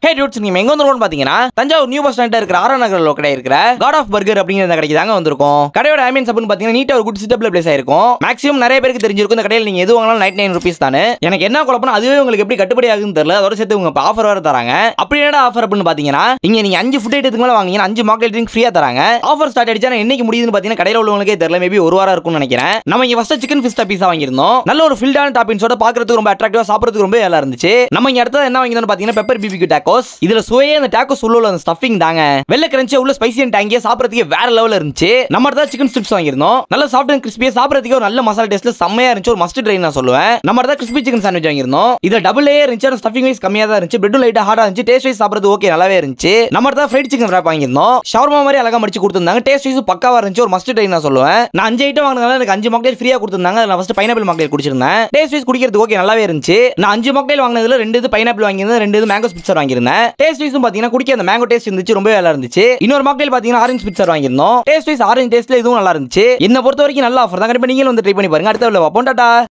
ஹே dudes, நீங்க எங்க வந்திருக்கோம்னு பாத்தீங்கன்னா தஞ்சாவூர் நியூ பஸ் ஸ்டாண்ட்ல இருக்கிற ஆரா நகர்ல கடை இருக்கிற காட் ஆஃப் பர்கர் அப்படிங்கிற கடைக்கு தாங்க வந்திருக்கோம். கடையோட ஆம்பியன்ஸ் அப்படின்னு பாத்தீங்கன்னா நீட்டா ஒரு குட் செட்டப்ல பிளேஸ் ஆயிருக்கும். மேக்ஸிமம் நிறைய பேருக்கு தெரிஞ்சிருக்கும் இந்த கடையில் நீங்க எது வாங்கினாலும் 99 ரூபீஸ் தானே. எனக்கு என்ன குழப்பம்னா அதுவே உங்களுக்கு எப்படி கட்டுப்படி ஆகுதுன்னு தெரியல. அதோட சேர்த்து உங்க ஆஃபர் வேற தராங்க. அப்படி என்ன ஆஃபர் அப்படின்னு பாத்தீங்கன்னா இங்க நீங்க 5 ஃபுட் ஐட்டத்துக்கு மேல வாங்கினா 5 மார்க்கெட் ட்ரிங்க் ஃப்ரீயா தராங்க. ஆஃபர் ஸ்டார்ட் ஆயிடுச்சா என்னைக்கு முடியுதுன்னு பாத்தீங்கன்னா கடையில் உள்ளவங்களுக்கே தெரியல. மேபி ஒரு வாரம் இருக்கும்னு நினைக்கிறேன். நம்ம இங்க ஃபர்ஸ்ட் சிக்கன் பிஸ்டா பீஸா வாங்கியிருந்தோம். நல்ல ஒரு ஃபில்டான டாப்பிங்ஸோட பாக்குறதுக்கு ரொம்ப அட்ராக்டிவா சாப்பிடுறதுக்கு ரொம்ப நல்லா இருந்துச்சு. நம்ம இங்க அடுத்து என்ன வாங்கினோம்னு பாத்தீங்கன்னா பெப்பர் பிபிக்யூ டாக்கோஸ். இதுல சுவையே அந்த டாக்கோஸ் உள்ள அந்த ஸ்டஃபிங் தாங்க. வெள்ளை கிரன்ச்சியா உள்ள ஸ்பைசி அண்ட் டாங்கியா சாப்பிடுறதுக்கு வேற லெவல்ல இருந்துச்சு. நம்ம அடுத்து சிக்கன் ஸ்ட்ரிப்ஸ் வாங்கியிருந்தோம். நல்ல சாஃப்ட் அண்ட் கிறிஸ்பியா சாப்பிடுறதுக்கு ஒரு நல்ல மசாலா டேஸ்ட்ல செம்மையா இருந்துச்சு. ஒரு மஸ்ட் ட்ரை நான் சொல்லுவேன். நம்ம அடுத்து கிறிஸ்பி சிக்கன் சாண்ட்விச் வாங்கியிருந்தோம். இதுல டபுள் லேயர் இருந்துச்சு. ஸ்டஃபிங் வைஸ் கம்மியா தான் இருந்துச்சு. பிரெட் லைட்டா ஹார்டா இருந்துச்சு. டேஸ்ட் வைஸ் சாப்பிடுறது ஓகே நல்லாவே இருந்துச்சு. நம்ம அடுத்து ஃப்ரைட் சிக்கன் ராப் வாங்கியிருந்தோம். ஷவர்மா மாதிரி அழகா மடிச்சு கொடுத்திருந்தாங்க. டேஸ்ட் வைஸ் பக்காவா இருந்துச்சு. ஒரு மஸ்ட் ட்ரை நான் சொல்லுவேன். நான் 5 ஐட்டம் வாங்கினால எனக்கு 5 மாக்டெயில் ஃப்ரீயா கொடுத்திருந்தாங்க. நான் ஃபர்ஸ்ட் பைனாப்பிள் மாக்டெயில் குடிச்சிருந்தேன். டேஸ்ட் வைஸ் குடிக்கிறதுக்கு ஓகே நல்லாவே இருந்துச்சு. நான் 5 மாக்டெயில் வாங்கினதுல 2 இது பைனாப்பிள் வாங்கியிருந்தேன். 2 இது மேங்கோ ஸ்பிட்சர் வாங்கியிருந்தேன். டேஸ்ட் வைஸும் பாத்தீங்கன்னா குடிக்க அந்த மேங்கோ டேஸ்ட் இருந்துச்சு. ரொம்ப நல்லா இருந்துச்சு. இன்னொரு மாக்டெயில் பாத்தீங்கன்னா ஆரஞ்சு ஸ்பிட்சர் வாங்கியிருந்தோம். டேஸ்ட் வைஸ் ஆரஞ்சு டேஸ்ட்ல இதுவும் நல்லா இருந்துச்சு. என்ன பொறுத்த வரைக்கும் நல்ல ஆஃபர் தான். கண்டிப்பா நீங்களும் வந்து ட்ரை பண்ணி பாருங்க. அடுத்த வீடியோல பார்ப்போம். டாடா.